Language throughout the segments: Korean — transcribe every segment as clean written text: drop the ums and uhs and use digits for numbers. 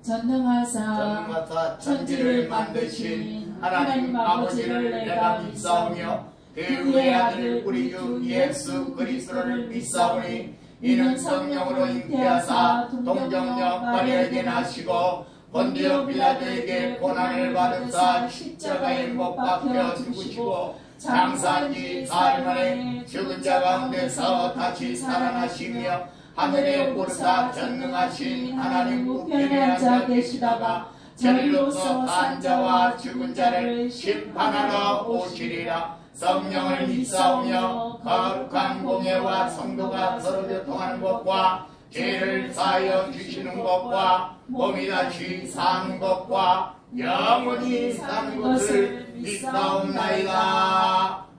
전능하사 천지를 만드신 하나님 아버지를 내가 믿사오며 그 의 아들 우리 주 예수 그리스도를 믿사오니 이는 성령으로 잉태하사 동정녀 마리아에게 나시고 본디오 빌라도에게 고난을 받으사 십자가에 못 박혀 죽으시고 장사한 지 사흘 만에 죽은 자 가운데서 다시 살아나시며 하늘에 오르사 전능하신 하나님 우편에 앉아 계시다가 저리로서 산 자와 죽은 자를 심판하러 오시리라. 성령을 믿사오며 거룩한 공예와 성도가 서로 교통하는 것과 죄를 사하여 주시는 것과 몸이 다시 사는 것과 영원히 사는 것을 믿사옵나이다.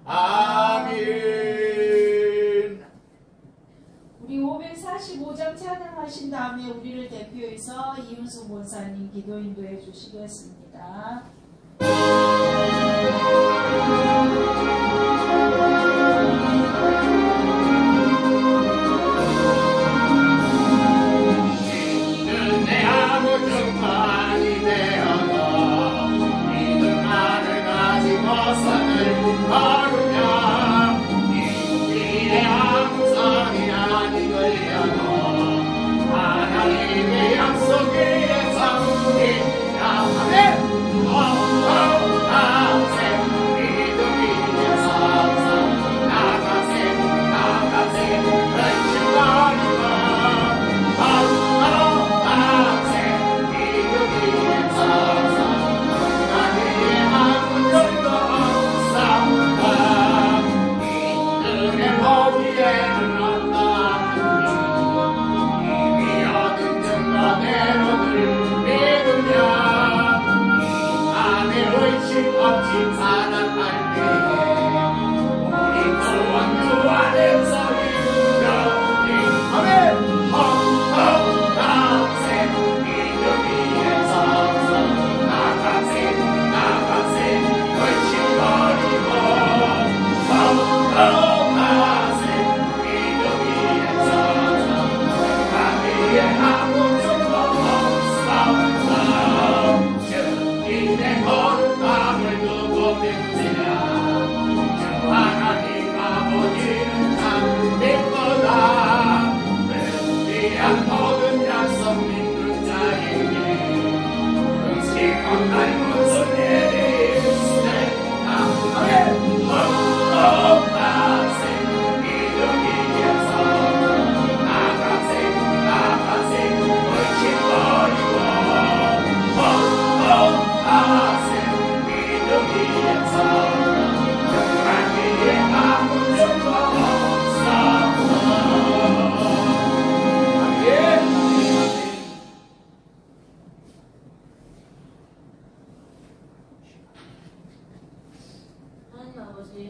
아멘. 우리 545장 찬양하신 다음에 우리를 대표해서 이윤수 목사님 기도 인도해 주시겠습니다.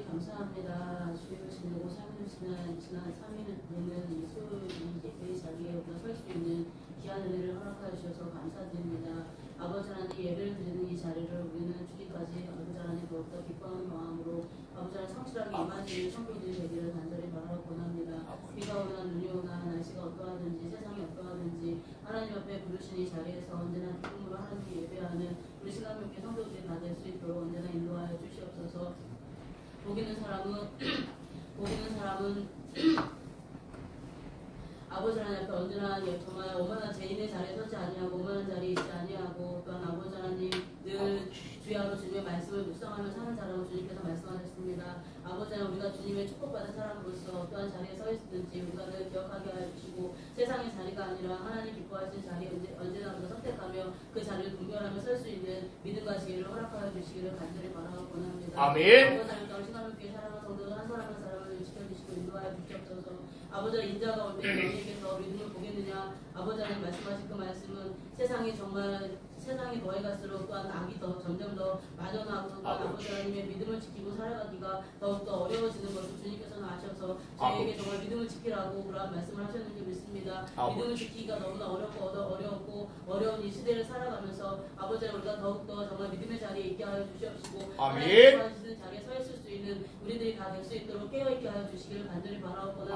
감사합니다. 주여 지내고 살아주시는 지난 3일은 되는 수요일 예배의 자리에 우리가 설 수 있는 귀한 은혜를 허락하여 주셔서 감사드립니다. 아버지 하나님 예배를 드리는 이 자리를 우리는 주기까지 아버지 하나님 더욱더 기뻐하는 마음으로 아버지 하나님 성실하게 임하시는 성도들이 되기를 간절히 바라고 원합니다. 비가 오나 눈이 오나 날씨가 어떠하든지 세상이 어떠하든지 하나님 앞에 부르신 이 자리에서 언제나 기쁨으로 하나님 예배하는 우리 신랑님께 성도들이 다 될 수 있도록 언제나 인도하여 주시옵소서. 사람은 아버지 하나님 앞에 언제나 정말 오만한 죄인의 자리에 서지 아니하고 오만한 자리에 있지 아니하고 또한 아버지 하나님 늘 주야로 주님의 말씀을 묵상하며 사는 자라고 주님께서 말씀하셨습니다. 아버지 하나님 우리가 주님의 축복받은 사람으로서 어떠한 자리에 서 있든지 우리가 늘 기억하게 하여 주시고 세상의 자리가 아니라 하나님 기뻐하시는 자리에 언제나 우리가 선택하며 그 자리를 분별하며 설 수 있는 믿음과 지혜를 허락하여 주시기를 간절히 바라고 원합니다. 아멘. 아버지 하나님 또한 신앙교회 사랑하는 성도들 한 사람 한 사람을 지켜주시고 인도하여 주시옵소서. 아버지 하나님 인자가 올 때 너희에게서 믿음을 보겠느냐. 아버지 하나님 말씀하신 그 말씀은 세상이 정말 세상이 더해 갈수록 또한 악이 점점 더 마련하고 또한 아버지 하나님의 믿음을 지키고 살아가기가 더욱더 어려워지는 것을 주님께서는 아셔서 저희에게 정말 믿음을 지키라고 그런 말씀을 하셨는지 믿습니다. 믿음을 지키기가 너무나 어렵고 어려운 이 시대를 살아가면서 아버지 하나님 우리가 더욱더 정말 믿음의 자리에 있게 하여 주시옵시고 하나님 하시는 자리에 서 있을 수 있는 우리들이 다 될 수 있도록 깨어있게 하여 주시기를 간절히 바라옵거나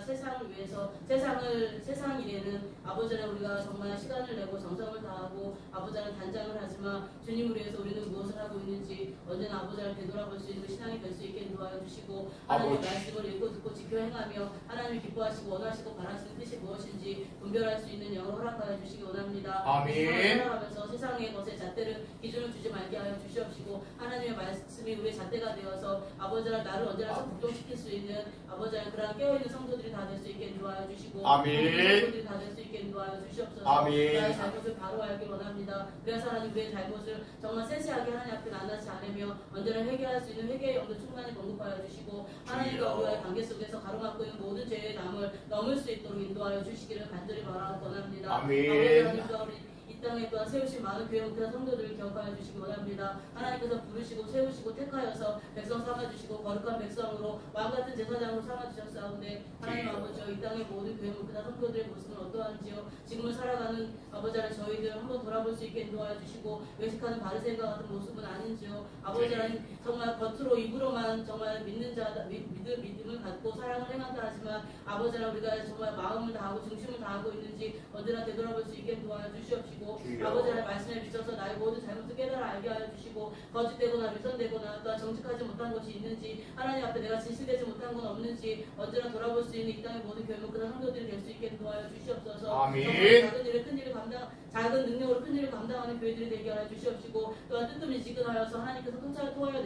세상을 위해서 세상 일에는 아버지 하나님 우리가 정말 시간을 내고 정성을 다하고 아버지 하나님 단장을 하지만 주님을 위해서 우리는 무엇을 하고 있는지 언제나 아버지 하나님 되돌아볼 수 있는 신앙이 될 수 있게 인도하여 주시고 하나님의 말씀을 읽고 듣고 지켜 행하며 하나님이 기뻐하시고 원하시고 바라시는 뜻이 무엇인지 분별할 수 있는 영을 허락하여 주시기 원합니다. 아멘. 살아가면서 세상의 것에 잣대를 기준을 주지 말게 하여 주시옵시고 하나님의 말씀이 우리의 잣대가 되어서 아버지 하나님 나를 언제나 복종시킬 수 있는 아버지 하나님 그러한 깨어있는 성도들이 다 될 수 있게 인도하여 주시고 아멘. 성도들이 다 될 수 있게 인도하여 주시옵소서. 아멘. 나의 잘못을 바로 알기 원합니다. 그래서 하나님 우리의 잘못을 정말 세세하게 하나님 앞에 낱낱이 아뢰며 언제나 회개할 수 있는 회개의 영도 충만히 공급하여 주시고 하나님과 우리와의 관계 속에서 가로막고 있는 모든 죄의 담을 넘을 수 있도록 인도하여 주시기를 간절히 바라고 원합니다. 아멘. 아버지 하나님과 우리 이 땅에 또한 세우신 많은 교회 목회자 성도들을 기억하여 주시기 원합니다. 하나님께서 부르시고 세우시고 택하여서 백성 삼아주시고 거룩한 백성으로 마음같은 제사장으로 삼아주셨사오니 하나님 아버지여 이 땅의 모든 교회 목회자 성도들의 모습은 어떠한지요. 지금을 살아가는 아버지 하나님 저희들 한번 돌아볼 수 있게 인도하여 주시고 외식하는 바리새인과 같은 모습은 아닌지요. 아버지 하나님 정말 겉으로 입으로만 정말 믿는 자다 믿음을 갖고 사랑을 행한다 하지만 아버지 하나님 우리가 정말 마음을 다하고 중심을 다하고 있는지 언제나 되돌아볼 수 있게 도와여 주시옵시고 아버지 하나님 말씀에 비춰서 나의 모든 잘못을 깨달아 알게 하여 주시고 거짓되거나 위선되거나 또한 정직하지 못한 것이 있는지 하나님 앞에 내가 진실되지 못한 건 없는지 언제나 돌아볼 수 있는 이 땅의 모든 교회 목회자 성도들이 될 수 있게 도와여 주시옵소서. 아멘. 작은 능력으로 큰 일을 감당하는 교회들이 되게 하여 주시옵시고 또한 뜨뜻미지근하여서 하나님께서 통찰을 통하여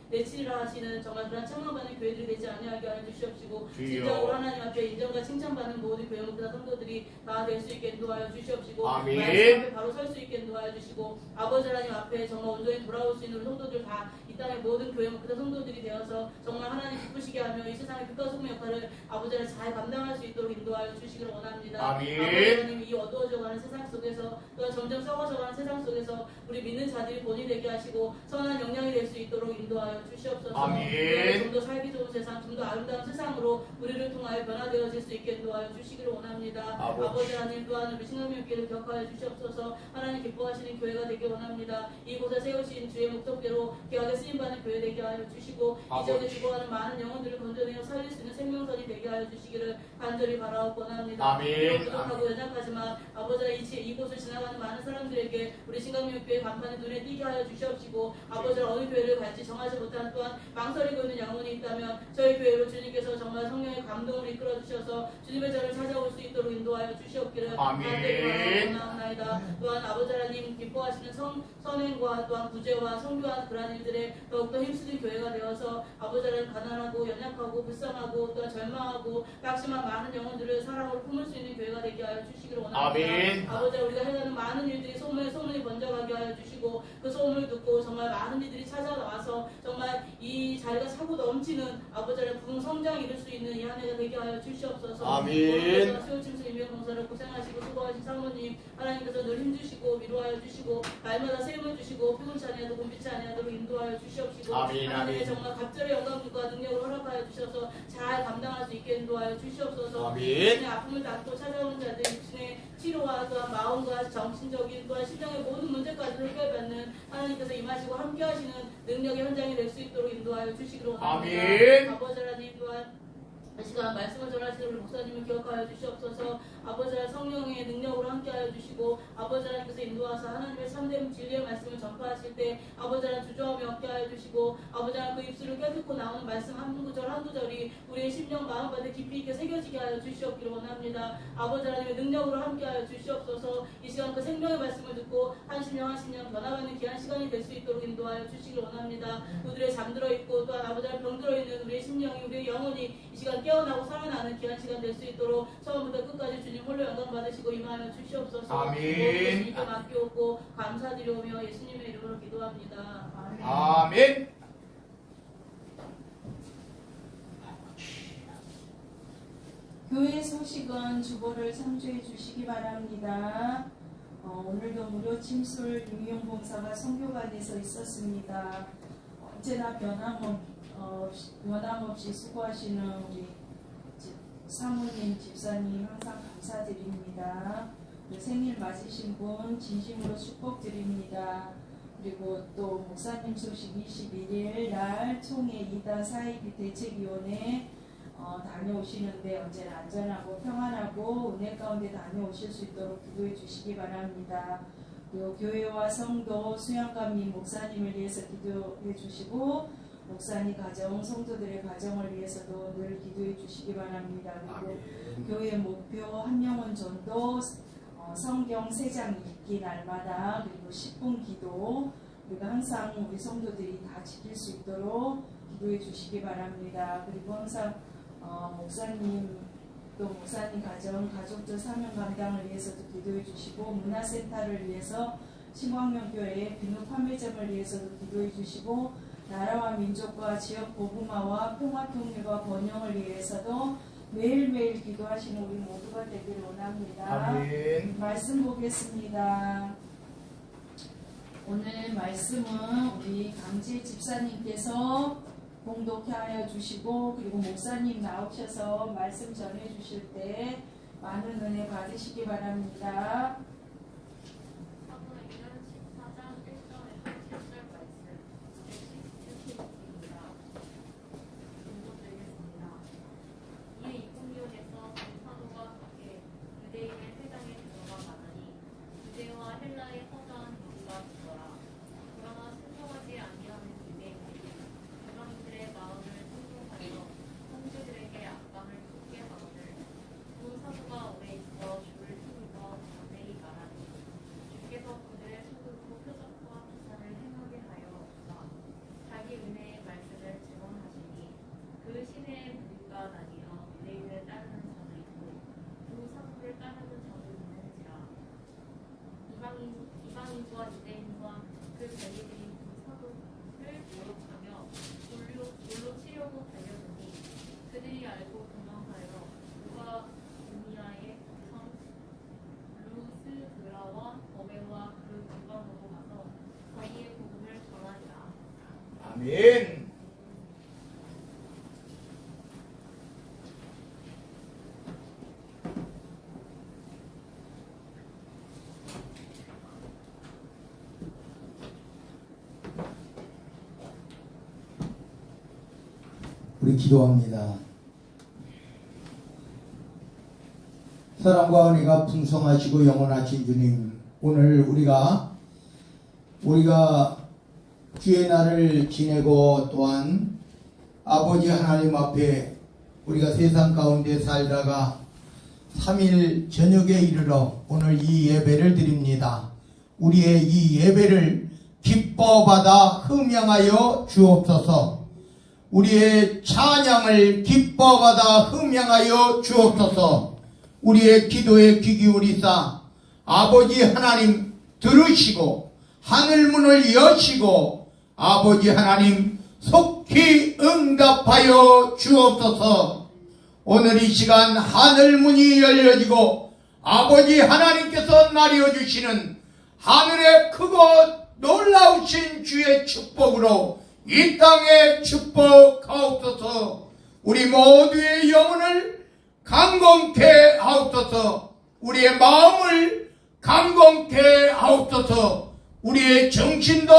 내치리라 하시는 정말 그런 책망받는 교회들이 되지 아니하게 하여 주시옵시고 진정으로 하나님 앞에 인정과 칭찬받는 모든 교회 목회자 성도들이 다 될 수 있게 인도하여 주시옵시고 아멘. 말씀 앞에 바로 설 수 있게 인도하여 주시고 아버지 하나님 앞에 정말 온전히 돌아올 수 있는 성도들 다 이 땅의 모든 교회 목회자 성도들이 되어서 정말 하나님 기쁘시게 하며 이 세상의 빛과 소금 역할을 아버지 하나님 잘 감당할 수 있도록 인도하여 주시기를 원합니다. 아멘. 아버지 하나님 이 어두워져가는 세상 속에서 또한 점점 썩어져가는 세상 속에서 우리 믿는 자들이 본이 되게 하시고 선한 영향이 될 수 있도록 인도하여 주시옵소서. 아멘. 좀 더 살기 좋은 세상, 좀 더 아름다운 세상으로 우리를 통하여 변화되어질 수 있게 인도하여 주시기를 원합니다. 아버지 하나님 또한 우리 신앙교회를 기억하여 주시옵소서. 하나님 기뻐하시는 교회가 되길 원합니다. 이곳에 세우신 주의 목적대로 귀하게 쓰임받는 교회 되게 하여 주시고 이 지역에 죽어가는 많은 영혼들을 건져내어 살릴 수 있는 생명선이 되게 하여 주시기를 간절히 바라옵고 원합니다. 아멘. 부족하고 연약하지만 아버지 이곳을 지나가는 많은 사람들에게 우리 신강교회 간판에 눈에 띄게 하여 주시옵시고 아버지 어느 교회를 갈지 정하지 못한 또한 망설이고 있는 영혼이 있다면 저희 교회로 주님께서 정말 성령의 감동을 이끌어 주셔서 주님의 자를 찾아올 수 있도록 인도하여 주시옵기를 간절히 바라옵나이다. 또한 아버지 하나님 기뻐하시는 선행과 또한 구제와 성교한 그러한 일들에 더욱더 힘쓰는 교회가 되어서 아버지 하나님 가난하고 연약하고 불쌍하고 또한 절망하고 낙심한 많은 영혼들을 사랑으로 품을 수 있는 교회가 되게 하여 주시기를 원합니다. 아멘. 아버지 우리가 해가는 많은 일들이 소문이 번져가게 하여 주시고 그 소문을 듣고 정말 많은 이들이 찾아와서 정말 이 자리가 차고 넘치는 아버지 하나님 부흥 성장이 이룰 수 있는 이 한 해가 되게 하여 주시옵소서. 아멘. 수요침수 임명봉사를 고생하시고 수고하신 사모님 하나님께서 늘 힘주시고 위로하여 주시고 날마다 세움을 주시고 피곤치 아니하도록 곤비치 아니하도록 인도하여 주시옵시고 아멘. 하나님의 정말 갑절의 영광과 능력을 허락하여 주셔서 잘 감당할 수 있게 인도하여 주시옵소서. 아멘. 육신의 아픔을 앓고 찾아오는 자들 육신의 치료와 또한 마음과 정신적인 또한 심령의 모든 문제까지 해결받는 하나님께서 임하시고 함께하시는 능력의 현장이 될 수 있도록 인도하여 주시기로 원합니다. 아멘. 아버지 하나님 또한 이 시간 말씀을 전하시는 우리 목사님을 기억하여 주시옵소서. 아버지 하나님 성령의 능력으로 함께하여 주시고 아버지 하나님께서 인도하사 하나님의 참된 진리의 말씀을 전파하실 때 아버지 하나님 주저함이 없게 하여 주시고 아버지 하나님 그 입술을 깨닫고 나오는 말씀 한 구절 한 구절이 우리의 심령 마음가에 깊이 있게 새겨지게 하여 주시옵기를 원합니다. 아버지 하나님의 능력으로 함께하여 주시옵소서. 이 시간 그 생명의 말씀을 듣고 한 심령 한 심령 변화받는 귀한 시간이 될 수 있도록 인도하여 주시길 원합니다. 우리들의 잠들어 있고 또한 아버지 하나님 병들어 있는 우리의 심령이 우리의 영혼이 이 시간 깨어나고 살아나는 귀한 시간 될 수 있도록 처음부터 끝까지 주님 홀로 영광 받으시고 임하여 주시옵소서. 아멘. 예수님께 맡겨오고 감사드리오며 예수님의 이름으로 기도합니다. 아멘. 아멘. 교회 소식은 주보를 참조해 주시기 바랍니다. 오늘도 무료 침술 임용봉사가 선교관에서 있었습니다. 언제나 변함없이 수고하시는 우리 사모님, 집사님 항상 감사드립니다. 생일 맞으신 분 진심으로 축복드립니다. 그리고 또 목사님 소식 21일 날 총회 2단 사이비 대책위원회 다녀오시는데 언제나 안전하고 평안하고 은혜 가운데 다녀오실 수 있도록 기도해 주시기 바랍니다. 그리고 교회와 성도 수양감님 목사님을 위해서 기도해 주시고 목사님 가정, 성도들의 가정을 위해서도 늘 기도해 주시기 바랍니다. 그리고 교회 목표 한영원 전도 성경 3장 읽기 날마다 그리고 10분 기도 우리가 항상 우리 성도들이 다 지킬 수 있도록 기도해 주시기 바랍니다. 그리고 항상 목사님 또 목사님 가정, 가족들 사명 감당을 위해서도 기도해 주시고 문화센터를 위해서 신광명교회 비누 판매점을 위해서도 기도해 주시고 나라와 민족과 지역 복음화와 평화통일과 번영을 위해서도 매일매일 기도하시는 우리 모두가 되기를 원합니다. 아멘. 말씀 보겠습니다. 오늘 말씀은 우리 강지 집사님께서 봉독하여 주시고 그리고 목사님 나오셔서 말씀 전해 주실 때 많은 은혜 받으시기 바랍니다. 사도행전 14장 1절에서 7절 말씀 117쪽입니다. 공독드리겠습니다. 이에 이코니온에서 사도가 밖에 유대인의 회당에 들어가 가더니 유대와 헬라의 허다한 무리가 있더라. 그러나 순종하지 아니하는 유대인들이 그방들의 마음을 충동하여 형제들에게 악감을 품게 하거늘 두 사도가 오래 있어 주를 힘입어 자세히 말하니 주께서 그들의 속으로 표적과 기사를 행하게 하여옵소서. 자기 은혜의 말씀을 증언하시니 그 시내의 무리가 나뉘어 유대인을 따르는 자도 있고 두 사도를 따르는 자도 있는지라. 이방인과 유대인과 그 관리들이 두 사도를 모욕하며 돌로 치려고 달려드니 그들이 알고 도망하여 누가 우니아의 성 루스드라와 더베와 그 근방으로 가서 거기에 복음을 전하니라. 아멘. 우리 기도합니다. 사랑과 은혜가 풍성하시고 영원하신 주님, 오늘 우리가 주의 날을 지내고 또한 아버지 하나님 앞에 우리가 세상 가운데 살다가 3일 저녁에 이르러 오늘 이 예배를 드립니다. 우리의 이 예배를 기뻐 받아 흠양하여 주옵소서. 우리의 찬양을 기뻐 받아 흠양하여 주옵소서. 우리의 기도에 귀 기울이사 아버지 하나님 들으시고 하늘문을 여시고 아버지 하나님 속히 응답하여 주옵소서. 오늘 이 시간 하늘문이 열려지고 아버지 하나님께서 나뉘어주시는 하늘의 크고 놀라우신 주의 축복으로 이 땅에 축복하옵소서. 우리 모두의 영혼을 강건케 하옵소서. 우리의 마음을 강건케 하옵소서. 우리의 정신도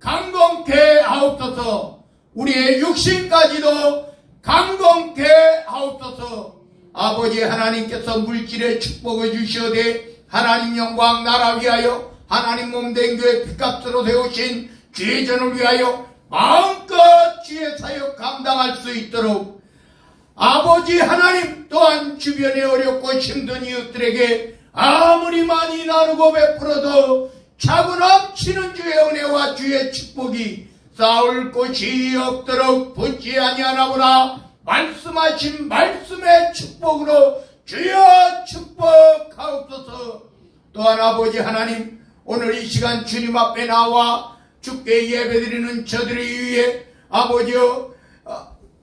강건케 하옵소서. 우리의 육신까지도 강건케 하옵소서. 아버지 하나님께서 물질의 축복을 주시오되 하나님 영광 나라 위하여 하나님 몸된 교회 피값으로 세우신 주의 전을 위하여 마음껏 주의 사역 감당할 수 있도록 아버지 하나님 또한 주변에 어렵고 힘든 이웃들에게 아무리 많이 나누고 베풀어도 차고 넘치는 주의 은혜와 주의 축복이 쌓을 곳이 없도록 붙지 아니하나보다 말씀하신 말씀의 축복으로 주여 축복하옵소서. 또한 아버지 하나님 오늘 이 시간 주님 앞에 나와 주께 예배드리는 저들을 위해 아버지여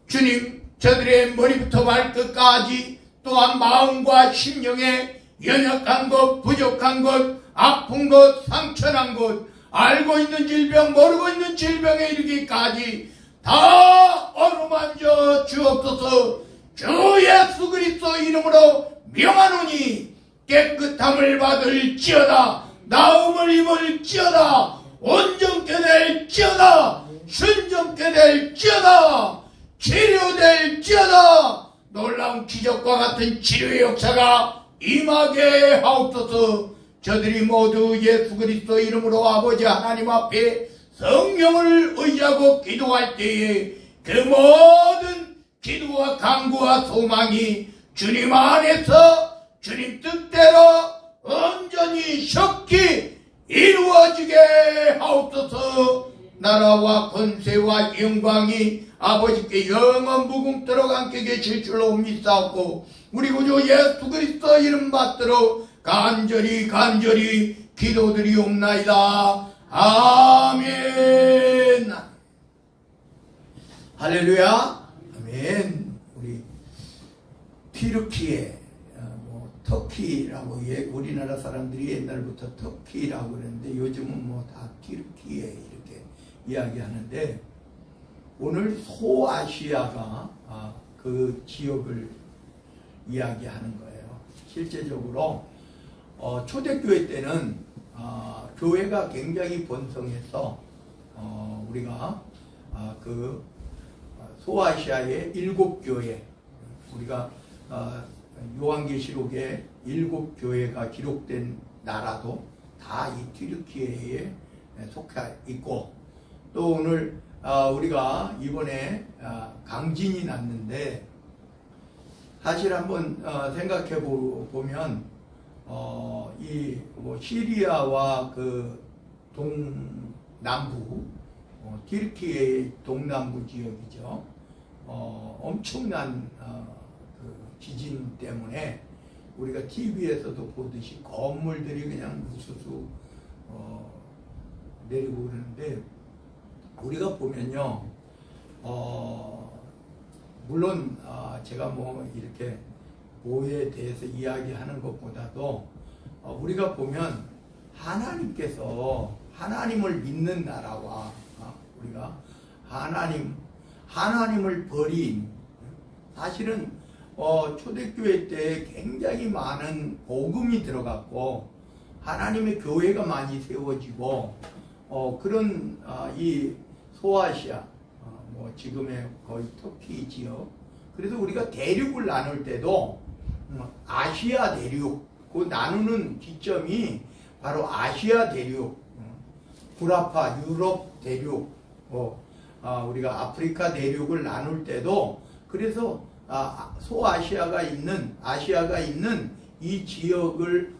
주님 저들의 머리부터 발끝까지 또한 마음과 심령에 연약한 것 부족한 것 아픈 것 상처난 것 알고 있는 질병 모르고 있는 질병에 이르기까지 다 어루만져 주옵소서. 주 예수 그리스도 이름으로 명하노니 깨끗함을 받을지어다 나음을 입을지어다 온전케 될지어다 순전케 될지어다 치료될지어다 놀라운 기적과 같은 치료의 역사가 임하게 하옵소서. 저들이 모두 예수 그리스도 이름으로 아버지 하나님 앞에 성령을 의지하고 기도할 때에 그 모든 기도와 간구와 소망이 주님 안에서 주님 뜻대로 온전히 속히 이루어지게 하옵소서. 나라와 권세와 영광이 아버지께 영원 무궁토록 함께 계실 줄로 믿사옵고 우리 구주 예수 그리스도 이름 받들어 간절히 기도드리옵나이다. 아멘. 할렐루야. 아멘. 우리 튀르키예 터키라고 우리나라 사람들이 옛날부터 터키라고 그랬는데 요즘은 뭐 다 튀르키예 이렇게 이야기하는데 오늘 소아시아가 그 지역을 이야기하는 거예요. 실제적으로 초대교회 때는 교회가 굉장히 번성해서 우리가 그 소아시아의 7교회 우리가 요한계시록에 7교회가 기록된 나라도 다 이 튀르키예에 속해 있고 또 오늘 우리가 이번에 강진이 났는데 사실 한번 생각해 보면 이 뭐 시리아와 그 동남부 튀르키예의 동남부 지역이죠. 엄청난 그 지진 때문에 우리가 TV에서도 보듯이 건물들이 그냥 우수수 내리고 그러는데 우리가 보면요 물론 제가 뭐 이렇게 교회에 대해서 이야기하는 것보다도 우리가 보면 하나님께서 하나님을 믿는 나라와 우리가 하나님을 버린 사실은 초대교회 때 굉장히 많은 복음이 들어갔고 하나님의 교회가 많이 세워지고 그런 이 소아시아 뭐 지금의 거의 터키 지역 그래서 우리가 대륙을 나눌 때도 아시아 대륙 그 나누는 기점이 바로 아시아 대륙 구라파 유럽 대륙 우리가 아프리카 대륙을 나눌 때도 그래서 소아시아가 있는 이 지역을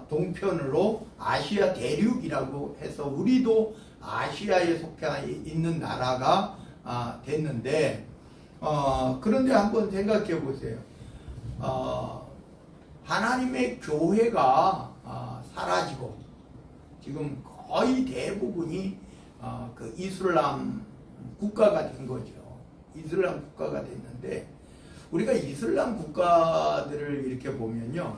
동편으로 아시아 대륙이라고 해서 우리도 아시아에 속해 있는 나라가 됐는데 그런데 한번 생각해 보세요. 하나님의 교회가 사라지고 지금 거의 대부분이 그 이슬람 국가가 된 거죠. 이슬람 국가가 됐는데 우리가 이슬람 국가들을 이렇게 보면요.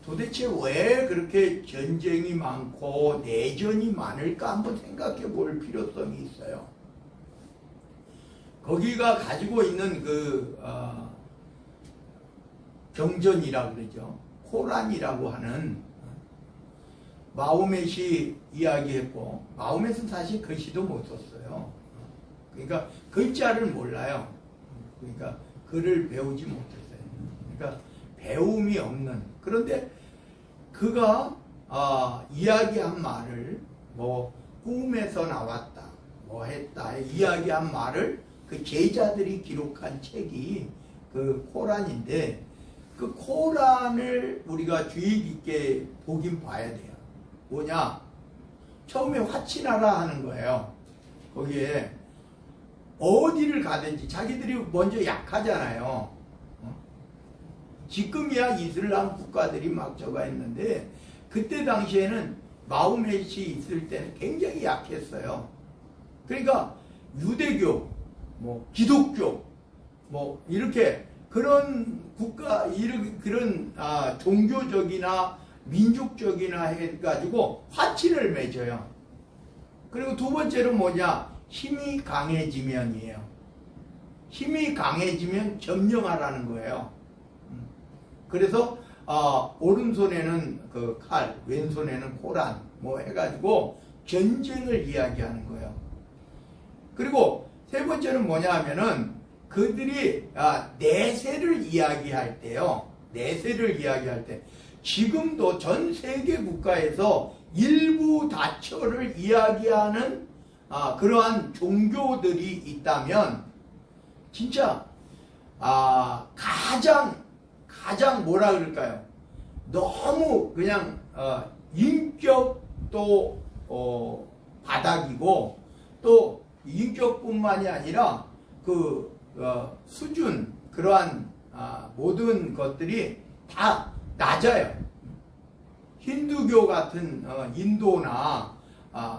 도대체 왜 그렇게 전쟁이 많고 내전이 많을까 한번 생각해 볼 필요성이 있어요. 거기가 가지고 있는 그 경전이라고 그러죠. 코란이라고 하는 마호멧이 이야기했고 마호멧은 사실 글씨도 못 썼어요. 그러니까 글자를 몰라요. 그러니까 글을 배우지 못했어요. 그러니까 배움이 없는. 그런데 그가 이야기한 말을 뭐 꿈에서 나왔다, 뭐 했다 이야기한 말을 그 제자들이 기록한 책이 그 코란인데, 그 코란을 우리가 주의 깊게 보긴 봐야 돼요. 뭐냐? 처음에 화친하라 하는 거예요. 거기에 어디를 가든지 자기들이 먼저 약하잖아요. 지금이야 이슬람 국가들이 막 저가 있는데, 그때 당시에는 마호멧이 있을 때는 굉장히 약했어요. 그러니까 유대교, 뭐 기독교, 뭐 이렇게 그런 국가, 그런 종교적이나 민족적이나 해가지고 화친을 맺어요. 그리고 두 번째로 뭐냐? 힘이 강해지면이에요. 힘이 강해지면 점령하라는 거예요. 그래서 오른손에는 그 칼, 왼손에는 코란 뭐 해가지고 전쟁을 이야기하는 거예요. 그리고 세 번째는 뭐냐 하면은 그들이 내세를 이야기할 때요. 내세를 이야기할 때 지금도 전 세계 국가에서 일부 다처를 이야기하는 그러한 종교들이 있다면 진짜 가장 뭐라 그럴까요? 너무 그냥 인격도 바닥이고, 또 인격뿐만이 아니라 그 수준, 그러한 모든 것들이 다 낮아요. 힌두교 같은 인도나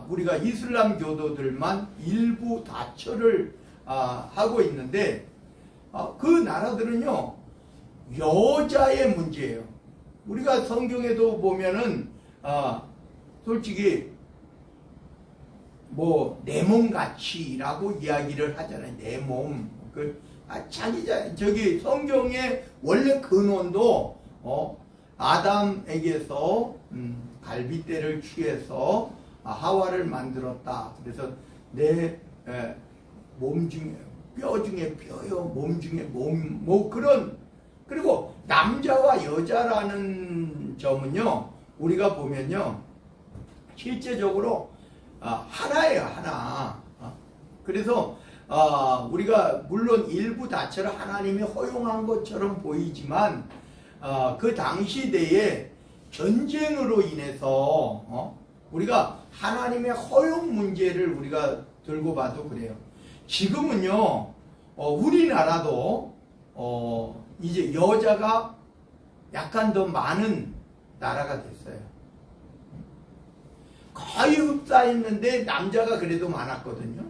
우리가 이슬람 교도들만 일부 다처를 하고 있는데, 그 나라들은요 여자의 문제예요. 우리가 성경에도 보면은 솔직히 뭐 내 몸같이라고 이야기를 하잖아요. 내 몸. 저기 성경의 원래 근원도 아담에게서 갈빗대를 취해서 하와를 만들었다. 그래서 내 몸 중에 뼈 중에 뼈요, 몸 중에 몸, 뭐 그런. 그리고 남자와 여자라는 점은요, 우리가 보면요 실제적으로 하나예요, 하나. 그래서 우리가 물론 일부 다처를 하나님이 허용한 것처럼 보이지만 그 당시대에 전쟁으로 인해서 우리가 하나님의 허용 문제를 우리가 들고 봐도 그래요. 지금은요 우리나라도 이제 여자가 약간 더 많은 나라가 됐어요. 거의 흡사했는데 남자가 그래도 많았거든요.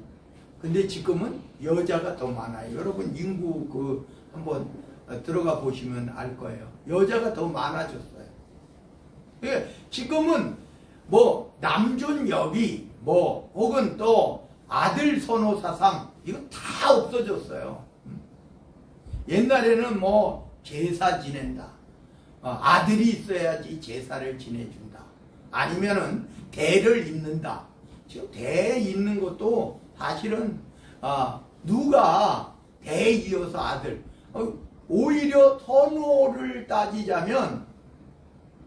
근데 지금은 여자가 더 많아요. 여러분 인구 한번 들어가 보시면 알 거예요. 여자가 더 많아졌어요. 지금은 뭐 남존여비 뭐 혹은 또 아들 선호 사상 이거 다 없어졌어요. 옛날에는 뭐 제사 지낸다. 아들이 있어야지 제사를 지내준다. 아니면은 대를 잇는다. 지금 대 잇는 것도 사실은 누가 대 이어서 아들. 오히려 선호를 따지자면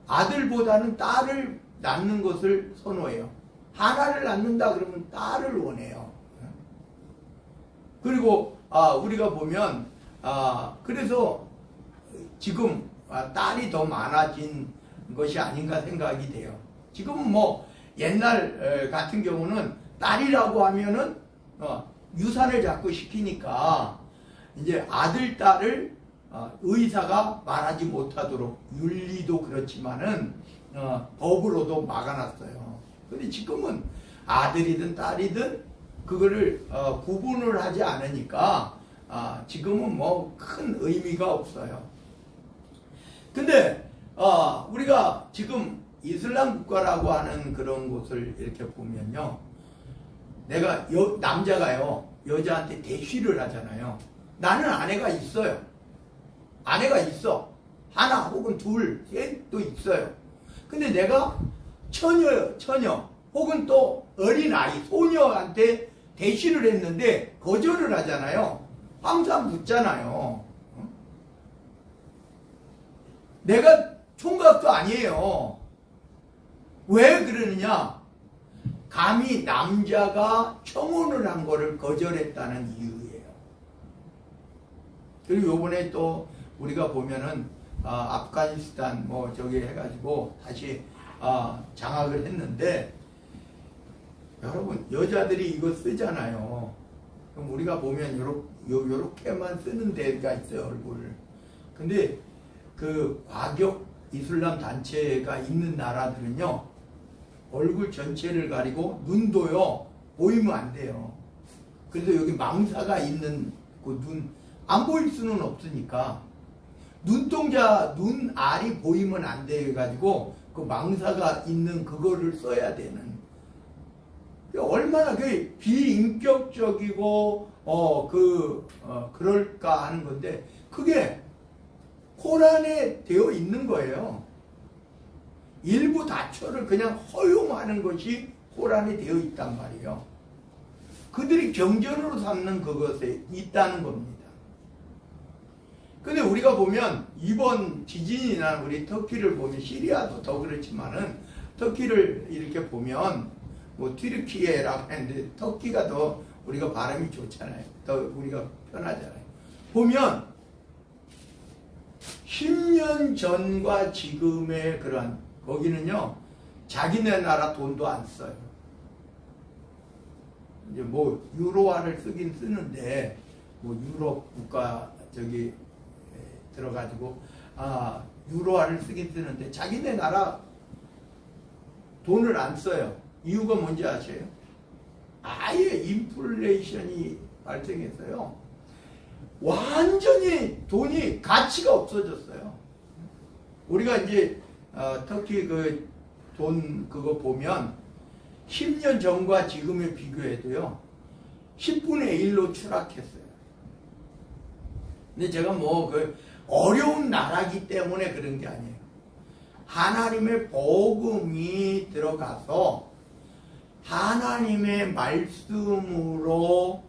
아들보다는 딸을 낳는 것을 선호해요. 하나를 낳는다 그러면 딸을 원해요. 그리고 우리가 보면 그래서 지금 딸이 더 많아진 것이 아닌가 생각이 돼요. 지금은 뭐 옛날 같은 경우는 딸이라고 하면은 유산을 자꾸 시키니까 이제 아들 딸을 의사가 말하지 못하도록 윤리도 그렇지만은 법으로도 막아놨어요. 근데 지금은 아들이든 딸이든 그거를 구분을 하지 않으니까 지금은 뭐 큰 의미가 없어요. 근데 우리가 지금 이슬람 국가라고 하는 그런 곳을 이렇게 보면요, 내가 남자가요 여자한테 대쉬를 하잖아요. 나는 아내가 있어요. 아내가 있어. 하나 혹은 둘, 셋도 있어요. 근데 내가 처녀 혹은 또 어린아이, 소녀한테 대시를 했는데 거절을 하잖아요. 항상 묻잖아요. 내가 총각도 아니에요. 왜 그러느냐? 감히 남자가 청혼을 한 거를 거절했다는 이유예요. 그리고 요번에 또 우리가 보면은 아프가니스탄 뭐 저기 해가지고 다시 장악을 했는데, 여러분 여자들이 이거 쓰잖아요. 그럼 우리가 보면 요렇게만 쓰는 데가 있어요, 얼굴을. 근데 그 과격 이슬람 단체가 있는 나라들은요, 얼굴 전체를 가리고 눈도요 보이면 안 돼요. 그래서 여기 망사가 있는 그 눈 안 보일 수는 없으니까 눈동자 눈알이 보이면 안 돼 해가지고 그 망사가 있는 그거를 써야 되는, 얼마나 그 비인격적이고 그럴까 하는 건데, 그게 코란에 되어 있는 거예요. 일부 다처를 그냥 허용하는 것이 코란에 되어 있단 말이에요. 그들이 경전으로 삼는 그것에 있다는 겁니다. 근데 우리가 보면 이번 지진이나 우리 터키를 보면, 시리아도 더 그렇지만은 터키를 이렇게 보면 뭐 튀르키예라고 했는데 터키가 더 우리가 발음이 좋잖아요. 더 우리가 편하잖아요. 보면 10년 전과 지금의 그런, 거기는요 자기네 나라 돈도 안 써요. 이제 뭐 유로화를 쓰긴 쓰는데, 뭐 유럽 국가 저기 들어가지고 유로화를 쓰긴 쓰는데 자기네 나라 돈을 안 써요. 이유가 뭔지 아세요? 아예 인플레이션이 발생했어요. 완전히 돈이 가치가 없어졌어요. 우리가 이제 터키 그 돈 그거 보면 10년 전과 지금에 비교해도요 10분의 1로 추락했어요. 근데 제가 뭐 그 어려운 나라기 때문에 그런 게 아니에요. 하나님의 복음이 들어가서 하나님의 말씀으로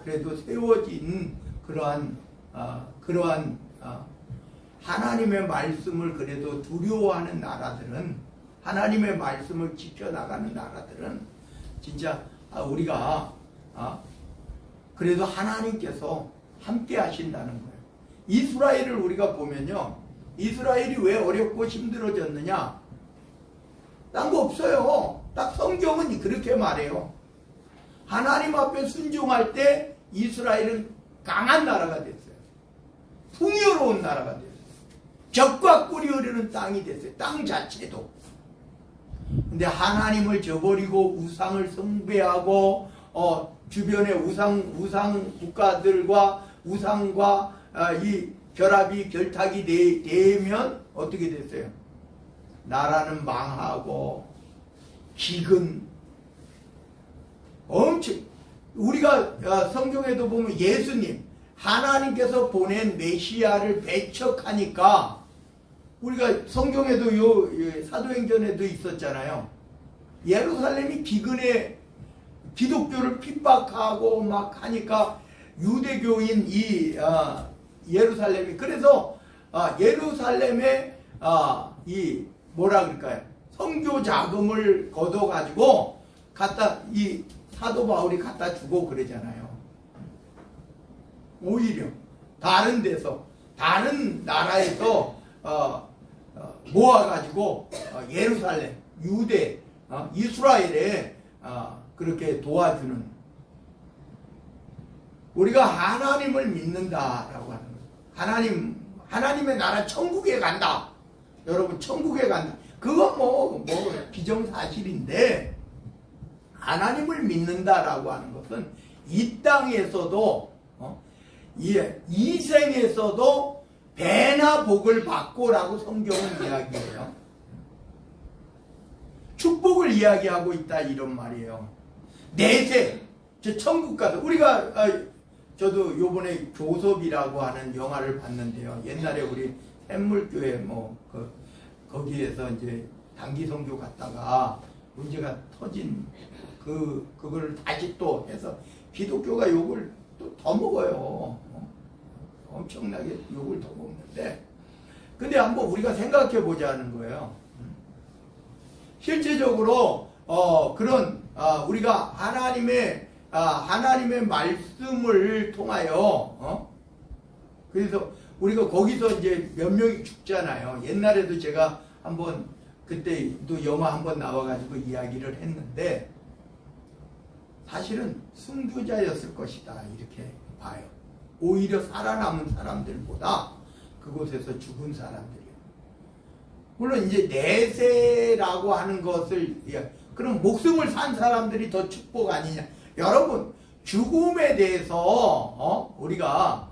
그래도 세워진 그러한 하나님의 말씀을 그래도 두려워하는 나라들은, 하나님의 말씀을 지켜나가는 나라들은 진짜 우리가 그래도 하나님께서 함께 하신다는 거예요. 이스라엘을 우리가 보면요, 이스라엘이 왜 어렵고 힘들어졌느냐? 딴 거 없어요. 딱 성경은 그렇게 말해요. 하나님 앞에 순종할 때 이스라엘은 강한 나라가 됐어요. 풍요로운 나라가 됐어요. 젖과 꿀이 흐르는 땅이 됐어요. 땅 자체도. 근데 하나님을 저버리고 우상을 숭배하고 주변의 우상 국가들과 우상과 이 결합이 결탁이 되면 어떻게 됐어요? 나라는 망하고 기근, 엄청, 우리가 성경에도 보면 예수님, 하나님께서 보낸 메시아를 배척하니까, 우리가 성경에도 사도행전에도 있었잖아요. 예루살렘이 기근에 기독교를 핍박하고 막 하니까 유대교인 이 예루살렘이, 그래서 예루살렘에 이 뭐라 그럴까요? 선교 자금을 걷어가지고 이 사도 바울이 갖다 주고 그러잖아요. 오히려 다른 데서, 다른 나라에서 모아가지고 예루살렘, 유대, 이스라엘에 그렇게 도와주는, 우리가 하나님을 믿는다라고 하는 거예요. 하나님의 나라 천국에 간다. 여러분, 천국에 간다. 그건 뭐 기정사실인데, 하나님을 믿는다라고 하는 것은 이 땅에서도 이 생에서도 배나 복을 받고라고 성경은 이야기해요. 축복을 이야기하고 있다 이런 말이에요. 내세 저 천국 가서, 우리가 저도 요번에 교섭이라고 하는 영화를 봤는데요. 옛날에 우리 샘물교회 거기에서 이제 단기 선교 갔다가 문제가 터진 그걸 다시 또 해서 기독교가 욕을 또 더 먹어요. 엄청나게 욕을 더 먹는데, 근데 한번 우리가 생각해 보자는 거예요. 실제적으로 그런 우리가 하나님의 말씀을 통하여 그래서 우리가 거기서 이제 몇 명이 죽잖아요. 옛날에도 제가 한번 그때도 영화 한번 나와가지고 이야기를 했는데, 사실은 순교자였을 것이다 이렇게 봐요. 오히려 살아남은 사람들보다 그곳에서 죽은 사람들이요. 물론 이제 내세라고 하는 것을, 그럼 목숨을 산 사람들이 더 축복 아니냐? 여러분, 죽음에 대해서 우리가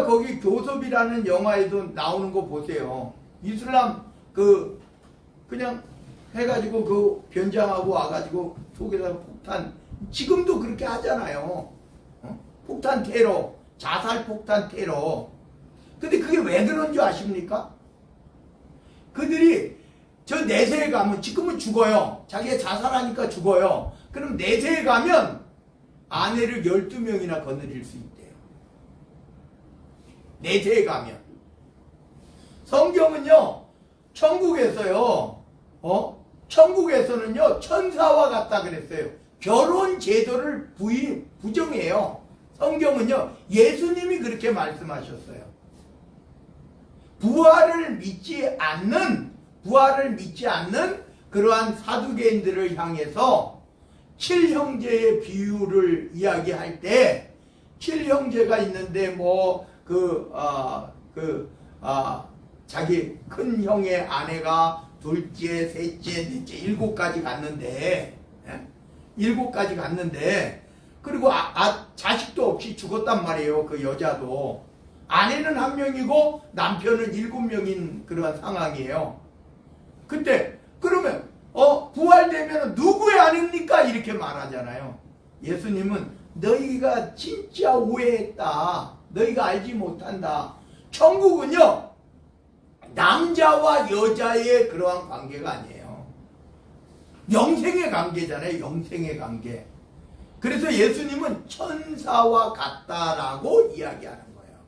거기 교섭이라는 영화에도 나오는 거 보세요. 이슬람 그냥 해가지고 그 변장하고 와가지고 속에다가 폭탄, 지금도 그렇게 하잖아요. 폭탄 테러, 자살 폭탄 테러. 근데 그게 왜 그런 줄 아십니까? 그들이 저 내세에 가면 지금은 죽어요. 자기가 자살하니까 죽어요. 그럼 내세에 가면 아내를 12명이나 거느릴 수 있대요. 내세에 가면. 성경은요, 천국에서는요, 천사와 같다 그랬어요. 결혼 제도를 부정해요. 성경은요, 예수님이 그렇게 말씀하셨어요. 부활을 믿지 않는 그러한 사두개인들을 향해서 7형제의 비유를 이야기할 때, 7형제가 있는데 자기 큰 형의 아내가 둘째, 셋째, 넷째, 7가지 갔는데, 7가지 갔는데, 그리고 자식도 없이 죽었단 말이에요. 그 여자도. 아내는 1명이고 남편은 7명인 그런 상황이에요. 그때 그러면 부활되면 누구의 아내입니까? 이렇게 말하잖아요. 예수님은 너희가 진짜 오해했다. 너희가 알지 못한다. 천국은요, 남자와 여자의 그러한 관계가 아니에요. 영생의 관계잖아요. 영생의 관계. 그래서 예수님은 천사와 같다라고 이야기하는 거예요.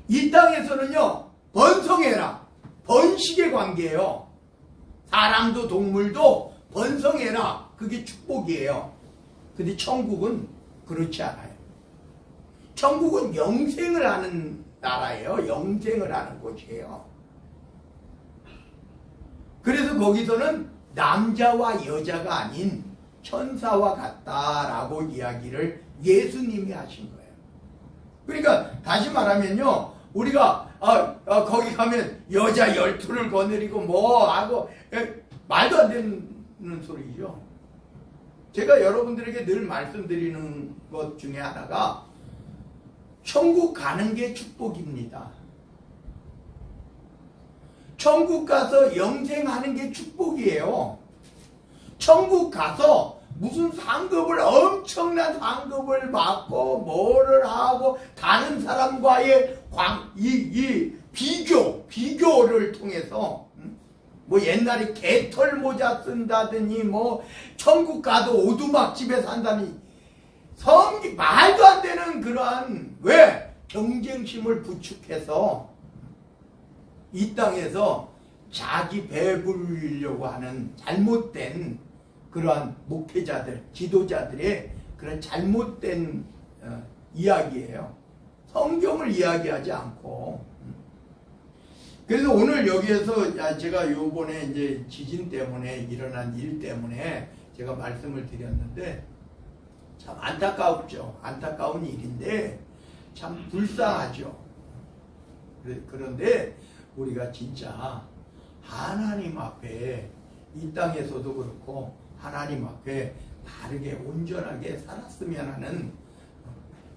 이 땅에서는요, 번성해라. 번식의 관계예요. 사람도 동물도 번성해라. 그게 축복이에요. 근데 천국은 그렇지 않아요. 천국은 영생을 하는 나라예요. 영생을 하는 곳이에요. 그래서 거기서는 남자와 여자가 아닌 천사와 같다라고 이야기를 예수님이 하신 거예요. 그러니까 다시 말하면요, 우리가 거기 가면 여자 12를 거느리고 하고 말도 안 되는 소리죠. 제가 여러분들에게 늘 말씀드리는 것 중에 하나가 천국 가는 게 축복입니다. 천국 가서 영생하는 게 축복이에요. 천국 가서 무슨 상급을, 엄청난 상급을 받고 뭐를 하고 다른 사람과의 비교를 통해서 옛날에 개털 모자 쓴다더니 천국 가도 오두막집에 산다니 말도 안 되는 그러한, 왜? 경쟁심을 부축해서 이 땅에서 자기 배부르려고 하는 잘못된 그러한 목회자들, 지도자들의 그런 잘못된 이야기예요. 성경을 이야기하지 않고. 그래서 오늘 여기에서 제가 요번에 이제 지진 때문에 일어난 일 때문에 제가 말씀을 드렸는데, 참 안타깝죠. 안타까운 일인데 참 불쌍하죠. 그런데 우리가 진짜 하나님 앞에, 이 땅에서도 그렇고 하나님 앞에 바르게 온전하게 살았으면 하는,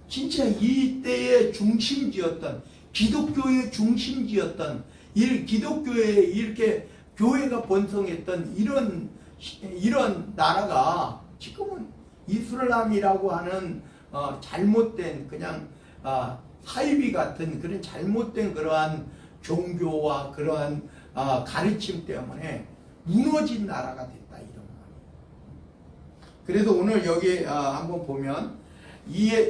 진짜 이 때의 중심지였던, 기독교의 중심지였던, 기독교에 이렇게 교회가 번성했던 이런 나라가 지금은 이슬람이라고 하는 잘못된, 그냥 사이비 같은 그런 잘못된 그러한 종교와 그러한 가르침 때문에 무너진 나라가 됐다, 이런 그래서 오늘 여기 한번 보면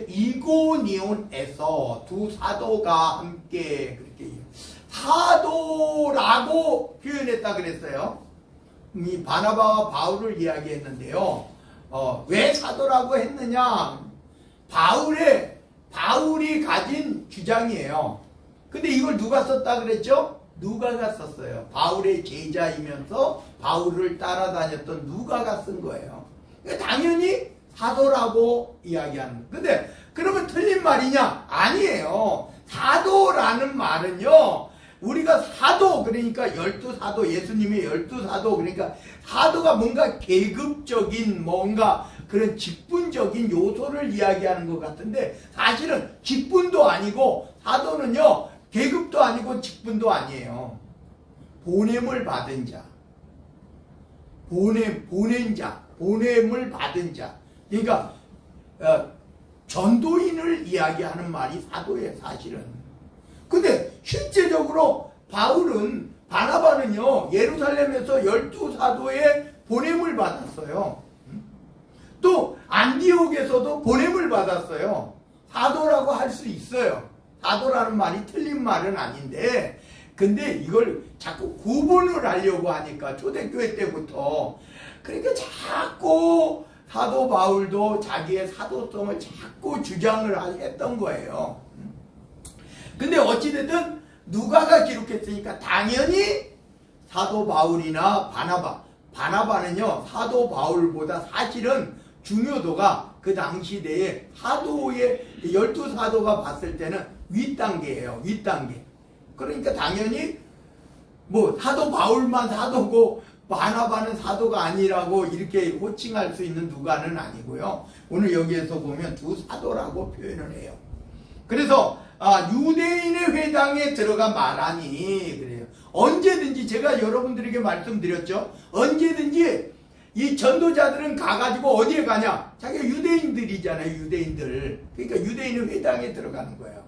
이고니온에서 두 사도가 함께 그렇게 사도라고 표현했다 그랬어요. 이 바나바와 바울을 이야기했는데요. 왜 사도라고 했느냐? 바울이 가진 주장이에요. 근데 이걸 누가 썼다 그랬죠? 누가가 썼어요. 바울의 제자이면서 바울을 따라다녔던 누가가 쓴 거예요. 그러니까 당연히 사도라고 이야기하는 거예요. 근데 그러면 틀린 말이냐? 아니에요. 사도라는 말은요, 우리가 사도, 그러니까 12사도, 예수님의 12사도, 그러니까 사도가 뭔가 계급적인 뭔가 그런 직분적인 요소를 이야기하는 것 같은데, 사실은 직분도 아니고 사도는요 계급도 아니고 직분도 아니에요. 보냄을 받은 자, 보낸 자, 보냄을 받은 자, 그러니까 전도인을 이야기하는 말이 사도예요, 사실은. 근데 실제적으로 바나바는요 예루살렘에서 12사도의 보냄을 받았어요. 또 안디옥에서도 보냄을 받았어요. 사도라고 할 수 있어요. 사도라는 말이 틀린 말은 아닌데, 근데 이걸 자꾸 구분을 하려고 하니까 초대교회 때부터, 그러니까 자꾸 사도 바울도 자기의 사도성을 자꾸 주장을 했던 거예요. 근데 어찌됐든 누가가 기록했으니까 당연히 사도 바울이나 바나바는요 사도 바울보다 사실은 중요도가 그 당시 대에 사도의 12사도가 봤을 때는 윗단계예요. 윗단계. 그러니까 당연히 뭐 사도 바울만 사도고 바나바는 사도가 아니라고 이렇게 호칭할 수 있는 누가는 아니고요. 오늘 여기에서 보면 두 사도라고 표현을 해요. 그래서 유대인의 회당에 들어가 말하니 그래요. 언제든지 제가 여러분들에게 말씀드렸죠. 언제든지 이 전도자들은 가가지고 어디에 가냐? 자기가 유대인들이잖아요. 유대인들. 그러니까 유대인의 회당에 들어가는 거예요.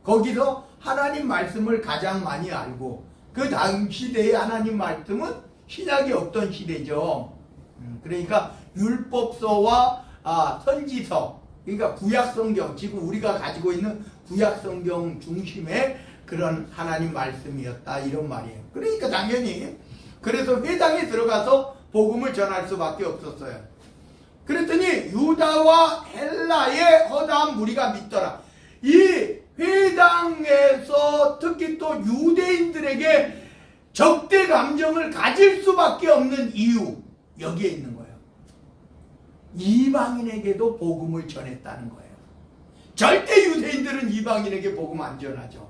거기서 하나님 말씀을 가장 많이 알고, 그 당시대의 하나님 말씀은 신약이 없던 시대죠. 그러니까 율법서와 선지서, 그러니까 구약성경, 지금 우리가 가지고 있는 구약성경 중심의 그런 하나님 말씀이었다, 이런 말이에요. 그러니까 당연히 그래서 회당에 들어가서 복음을 전할 수밖에 없었어요. 그랬더니 유다와 헬라의 허다한 무리가 믿더라. 이 회당에서 특히 또 유대인들에게 적대 감정을 가질 수밖에 없는 이유, 여기에 있는 거예요. 이방인에게도 복음을 전했다는 거예요. 절대 유대인들은 이방인에게 복음 안 전하죠.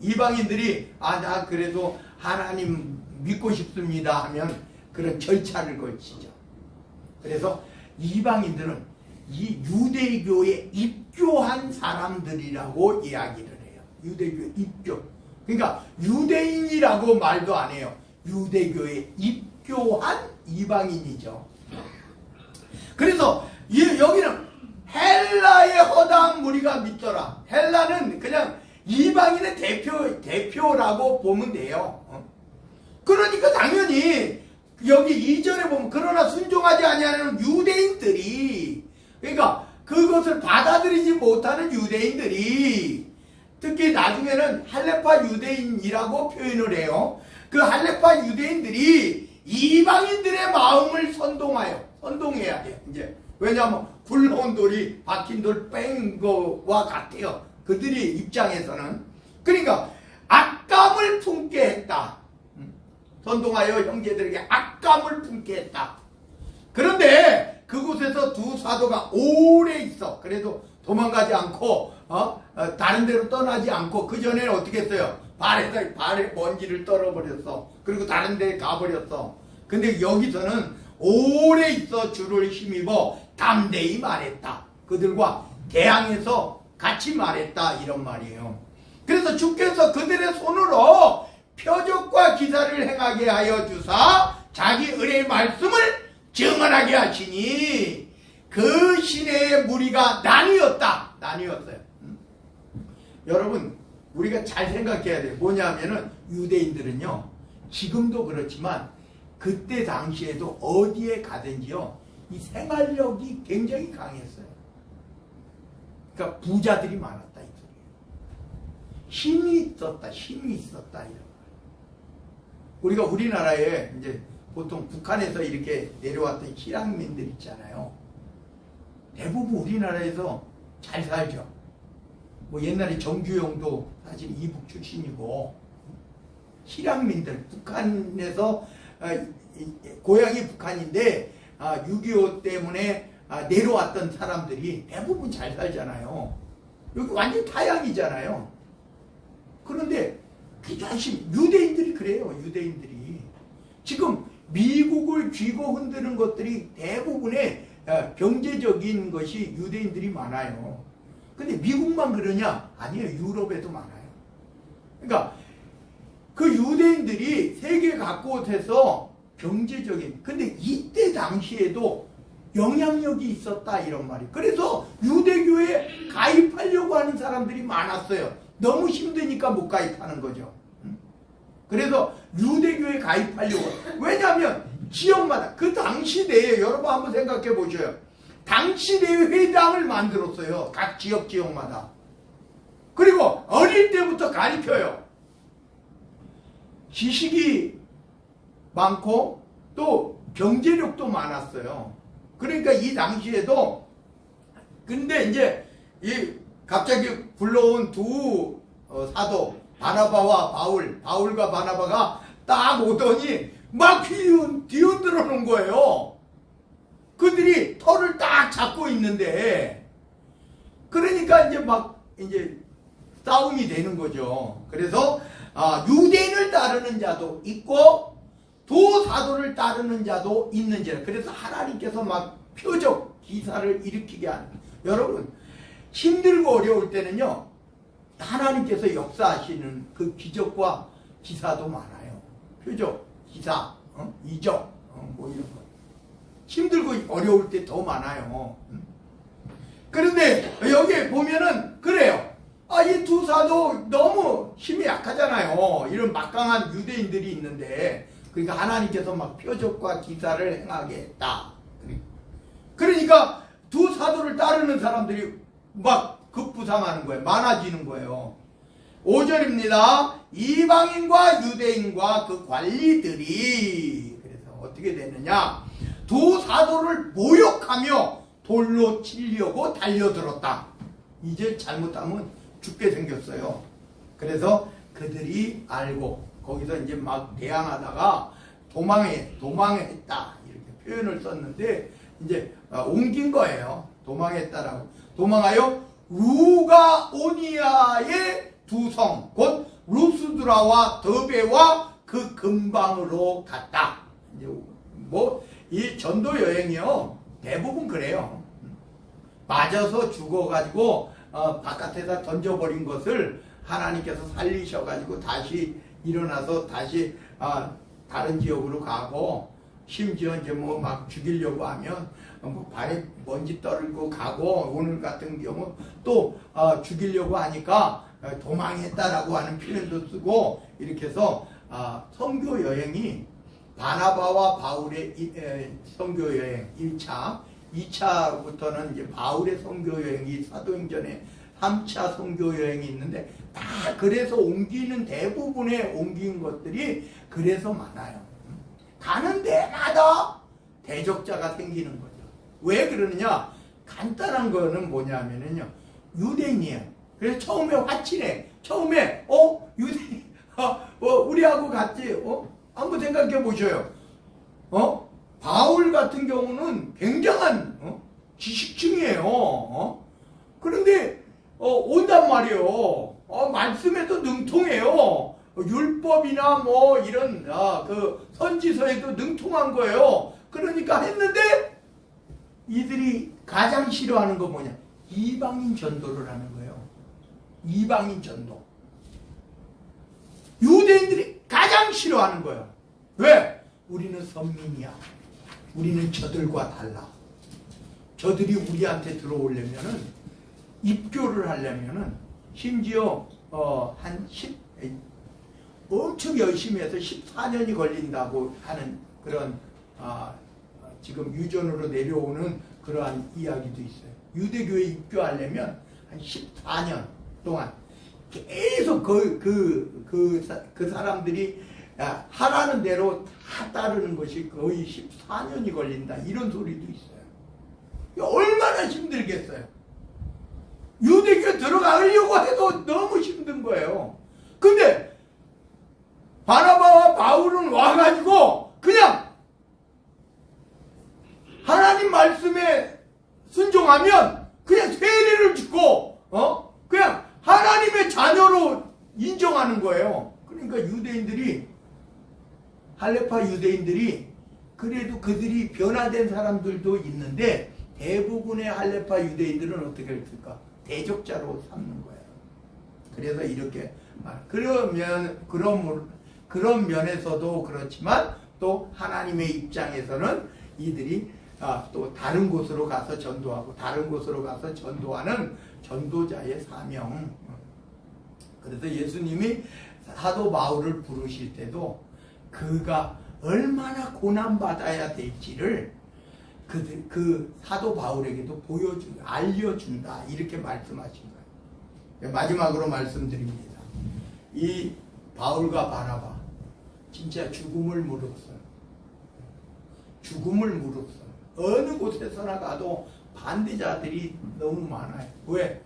이방인들이 나 그래도 하나님 믿고 싶습니다 하면 그런 절차를 거치죠. 그래서 이방인들은 이 유대교에 입교한 사람들이라고 이야기를 해요. 유대교에 입교. 그러니까 유대인이라고 말도 안 해요. 유대교에 입교한 이방인이죠. 그래서 여기는 헬라의 허다한 무리가 믿더라. 헬라는 그냥 이방인의 대표라고 보면 돼요. 그러니까 당연히 여기 2절에 보면 그러나 순종하지 아니하는 유대인들이, 그러니까 그것을 받아들이지 못하는 유대인들이, 특히 나중에는 할레파 유대인이라고 표현을 해요. 그 할레파 유대인들이 이방인들의 마음을 선동해야 돼요. 이제 왜냐하면 굴러온 돌이 박힌 돌 뺀 거와 같아요. 그들의 입장에서는. 그러니까 악감을 품게 했다. 선동하여 형제들에게 악감을 품게 했다. 그런데 그곳에서 두 사도가 오래 있어. 그래도 도망가지 않고 다른 데로 떠나지 않고, 그 전에는 어떻게 했어요? 발에 먼지를 떨어버렸어. 그리고 다른 데에 가버렸어. 근데 여기서는 오래 있어 주를 힘입어 담대히 말했다. 그들과 대항해서 같이 말했다, 이런 말이에요. 그래서 주께서 그들의 손으로 표적과 기사를 행하게 하여 주사 자기 은혜의 말씀을 증언하게 하시니 그 시내의 무리가 나뉘었어요. 여러분, 우리가 잘 생각해야 돼요. 뭐냐면은 유대인들은요, 지금도 그렇지만 그때 당시에도 어디에 가든지요, 이 생활력이 굉장히 강했어요. 그러니까 부자들이 많았다 이 소리예요. 힘이 있었다 이런 거예요. 우리가 우리나라에 이제 보통 북한에서 이렇게 내려왔던 실향민들 있잖아요. 대부분 우리나라에서 잘 살죠. 뭐 옛날에 정주영도 사실 이북 출신이고, 실향민들, 북한에서 고향이 북한인데 6.25 때문에 내려왔던 사람들이 대부분 잘 살잖아요. 여기 완전 타양이잖아요. 그런데 유대인들이 그래요. 유대인들이 지금 미국을 쥐고 흔드는 것들이 대부분의 경제적인 것이 유대인들이 많아요. 근데 미국만 그러냐? 아니에요. 유럽에도 많아요. 그러니까 그 유대인들이 세계 각곳에서 경제적인, 근데 이때 당시에도 영향력이 있었다 이런 말이. 그래서 유대교에 가입하려고 하는 사람들이 많았어요. 너무 힘드니까 못 가입하는 거죠. 그래서 유대교에 가입하려고. 왜냐하면 지역마다 그 당시대에 여러분 한번 생각해 보셔요. 당시대에 회당을 만들었어요. 각 지역마다. 그리고 어릴 때부터 가르쳐요. 지식이 많고 또 경제력도 많았어요. 그러니까 이 당시에도, 근데 이제 이 갑자기 불러온 두 사도 바나바와 바울과 바나바가 딱 오더니 막 뒤흔들어 놓은 거예요. 그들이 털을 딱 잡고 있는데, 그러니까 이제 싸움이 되는 거죠. 그래서 유대인을 따르는 자도 있고 두 사도를 따르는 자도 있는지라. 그래서 하나님께서 막 표적 기사를 일으키게 하는. 여러분 힘들고 어려울 때는요, 하나님께서 역사하시는 그 기적과 기사도 많아요. 표적, 기사, 이적, 뭐 이런 거. 힘들고 어려울 때 더 많아요. 그런데 여기 보면은 그래요. 이 두 사도 너무 힘이 약하잖아요. 이런 막강한 유대인들이 있는데, 그러니까 하나님께서 막 표적과 기사를 행하게 했다. 그러니까 두 사도를 따르는 사람들이 막 급부상하는 거예요. 많아지는 거예요. 5절입니다. 이방인과 유대인과 그 관리들이, 그래서 어떻게 됐느냐, 두 사도를 모욕하며 돌로 치려고 달려들었다. 이제 잘못하면 죽게 생겼어요. 그래서 그들이 알고 거기서 이제 막 대항하다가 도망했다 이렇게 표현을 썼는데, 이제 옮긴 거예요. 도망했다라고. 도망하여 루가오니아의 두 성, 곧 루스드라와 더베와 그 근방으로 갔다. 이제 뭐 이 전도 여행이요 대부분 그래요. 맞아서 죽어가지고 바깥에다 던져버린 것을 하나님께서 살리셔가지고 다시 일어나서 다시 다른 지역으로 가고, 심지어 이제 뭐 막 죽이려고 하면 뭐 발에 먼지 떨고 가고, 오늘 같은 경우 또 죽이려고 하니까 도망했다라고 하는 표현도 쓰고, 이렇게 해서 선교 여행이 바나바와 바울의 선교 여행 1차, 2차부터는 이제 바울의 선교 여행이 사도행전에 3차 선교 여행이 있는데, 다 그래서 옮기는 대부분의 옮긴 것들이 그래서 많아요. 가는 데마다 대적자가 생기는 거죠. 왜 그러느냐? 간단한 거는 뭐냐면요, 유대인이에요. 그래서 처음에 화친해. 처음에 유대인 우리하고 같이 한번 생각해 보셔요. 바울 같은 경우는 굉장한 지식층이에요. 그런데 온단 말이에요. 말씀에도 능통해요. 율법이나 뭐 이런 그 선지서에도 능통한 거예요. 그러니까 했는데 이들이 가장 싫어하는 거 뭐냐? 이방인 전도를 하는 거예요. 이방인 전도. 유대인들이 가장 싫어하는 거예요. 왜? 우리는 선민이야. 우리는 저들과 달라. 저들이 우리한테 들어오려면은, 입교를 하려면은, 심지어 엄청 열심히 해서 14년이 걸린다고 하는 그런 지금 유전으로 내려오는 그러한 이야기도 있어요. 유대교에 입교하려면 한 14년 동안 계속 그 사람들이 하라는 대로 다 따르는 것이 거의 14년이 걸린다. 이런 소리도 있어요. 얼마나 힘들겠어요. 유대교에 들어가려고 해도 너무 힘든 거예요. 근데 바나바와 바울은 와가지고 그냥 하나님 말씀에 순종하면 그냥 세례를 주고 그냥 하나님의 자녀로 인정하는 거예요. 그러니까 유대인들이, 할레파 유대인들이, 그래도 그들이 변화된 사람들도 있는데 대부분의 할레파 유대인들은 어떻게 했을까? 대적자로 삼는 거예요. 그래서 이렇게 그런 면에서도 그렇지만 또 하나님의 입장에서는 이들이 또 다른 곳으로 가서 전도하고 다른 곳으로 가서 전도하는 전도자의 사명. 그래서 예수님이 사도 바울을 부르실 때도 그가 얼마나 고난받아야 될지를 그 사도 바울에게도 알려준다. 이렇게 말씀하신 거예요. 마지막으로 말씀드립니다. 이 바울과 바나바 진짜 죽음을 물었어요. 죽음을 물었어요. 어느 곳에서나 가도 반대자들이 너무 많아요. 왜?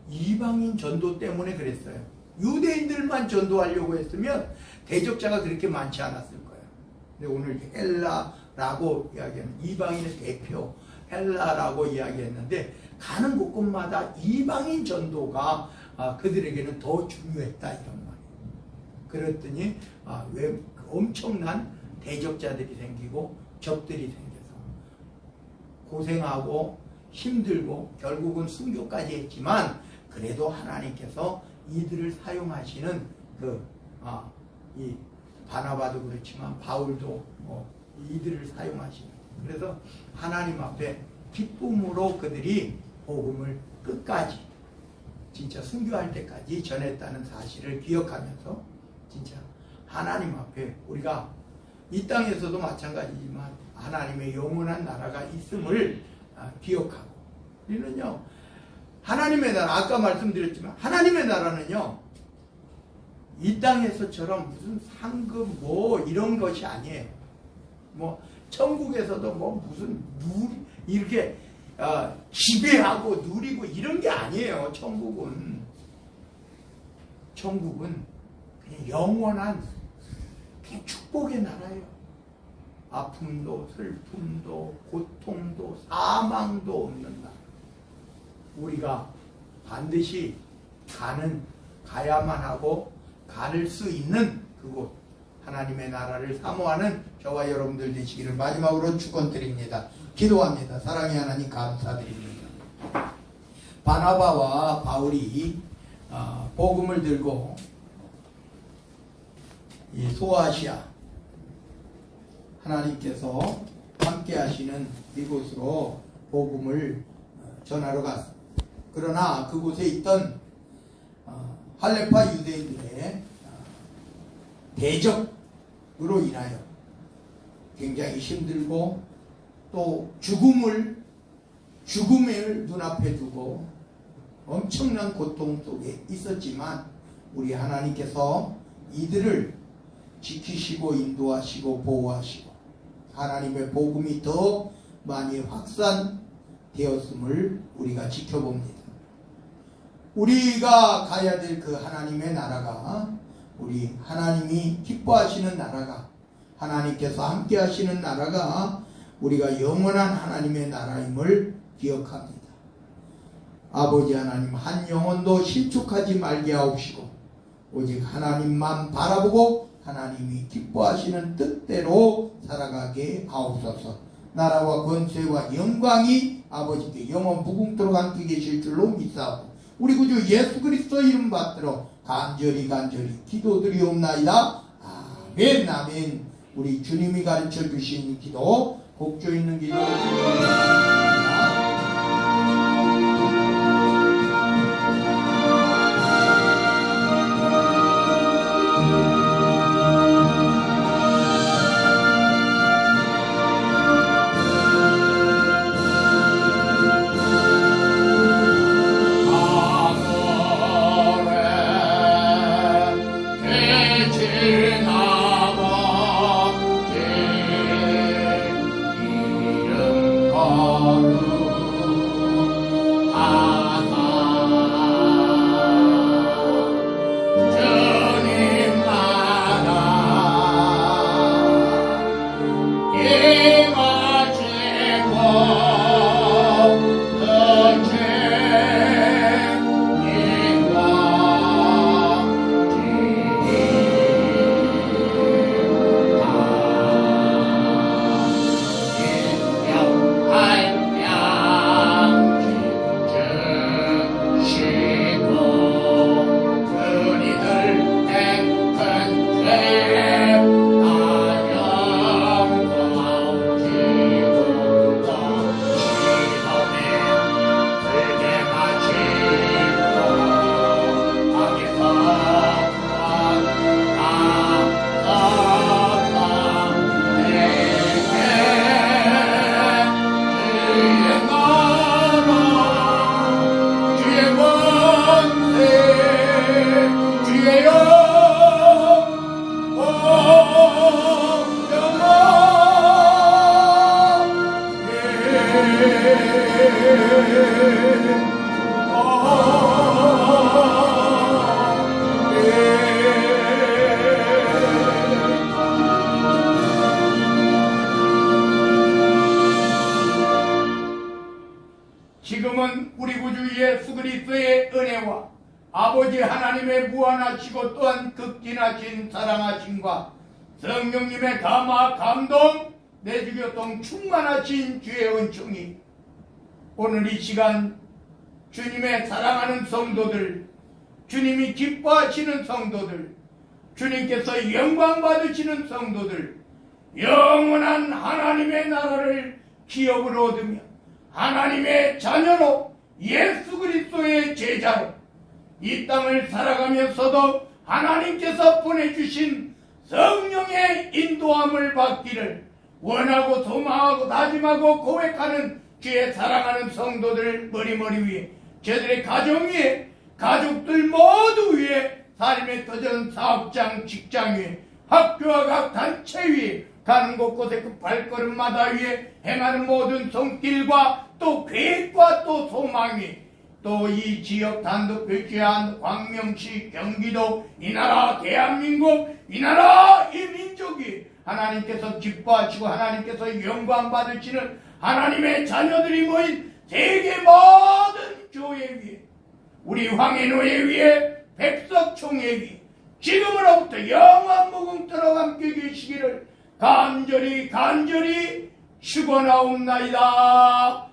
이방인 전도 때문에 그랬어요. 유대인들만 전도하려고 했으면 대적자가 그렇게 많지 않았을 거예요. 근데 오늘 헬라라고 이야기하는 이방인의 대표 헬라라고 이야기했는데 가는 곳곳마다 이방인 전도가 그들에게는 더 중요했다 이런 말이에요. 그랬더니 왜 엄청난 대적자들이 생기고 적들이 생겨서 고생하고 힘들고 결국은 순교까지 했지만 그래도 하나님께서 이들을 사용하시는 이 바나바도 그렇지만 바울도 이들을 사용하시는, 그래서 하나님 앞에 기쁨으로 그들이 복음을 끝까지 진짜 순교할 때까지 전했다는 사실을 기억하면서 진짜 하나님 앞에 우리가 이 땅에서도 마찬가지지만 하나님의 영원한 나라가 있음을 기억하고, 우리는요 하나님의 나라, 아까 말씀드렸지만 하나님의 나라는요 이 땅에서처럼 무슨 상급 뭐 이런 것이 아니에요. 뭐 천국에서도 뭐 무슨 이렇게 지배하고 누리고 이런 게 아니에요. 천국은 그냥 영원한 그냥 축복의 나라예요. 아픔도 슬픔도 고통도 사망도 없는 나라. 우리가 반드시 가야만 하고 갈 수 있는 그곳, 하나님의 나라를 사모하는 저와 여러분들 되시기를 마지막으로 축원드립니다. 기도합니다. 사랑의 하나님 감사드립니다. 바나바와 바울이 복음을 들고 이 소아시아 하나님께서 함께 하시는 이곳으로 복음을 전하러 갔습니다. 그러나 그곳에 있던 할레파 유대인들의 대적으로 인하여 굉장히 힘들고 또 죽음을 눈앞에 두고 엄청난 고통 속에 있었지만 우리 하나님께서 이들을 지키시고 인도하시고 보호하시고 하나님의 복음이 더 많이 확산되었음을 우리가 지켜봅니다. 우리가 가야 될 그 하나님의 나라가, 우리 하나님이 기뻐하시는 나라가, 하나님께서 함께 하시는 나라가 우리가 영원한 하나님의 나라임을 기억합니다. 아버지 하나님, 한 영혼도 실족하지 말게 하옵시고 오직 하나님만 바라보고 하나님이 기뻐하시는 뜻대로 살아가게 하옵소서. 나라와 권세와 영광이 아버지께 영원 무궁토록 함께 계실 줄로 믿사옵고 우리 구주 예수 그리스도 이름 받들어 간절히 기도드리옵나이다. 아멘. 아멘. 우리 주님이 가르쳐 주신 기도, 곡조 있는 기도 우리의 지금은 우리 구주 예수 그리스도의 은혜와 아버지 하나님의 무한하시고 또한 극진하신 사랑하심과 성령님의 감화 감동 내주교통 충만하신 주의 은총이 오늘 이 시간 주님의 사랑하는 성도들, 주님이 기뻐하시는 성도들, 주님께서 영광 받으시는 성도들, 영원한 하나님의 나라를 기업으로 얻으며 하나님의 자녀로 예수 그리스도의 제자로 이 땅을 살아가면서도 하나님께서 보내주신 성령의 인도함을 받기를 원하고 소망하고 다짐하고 고백하는 주의 사랑하는 성도들 머리머리 위에, 저들의 가정 위에, 가족들 모두 위에, 삶의 터전 사업장 직장 위에, 학교와 각 단체 위에, 가는 곳곳에 그 발걸음마다 위에 행하는 모든 손길과 또 계획과 또 소망이 또 이 지역 단독 교체한 광명시, 경기도, 이 나라 대한민국, 이 나라 이 민족이 하나님께서 기뻐하시고 하나님께서 영광 받으시는 하나님의 자녀들이 모인 세계 모든 교회 위에, 우리 황해노예 위에, 백석총회 위에 지금으로부터 영원 무궁토록 함께 계시기를 간절히 축원하옵나이다.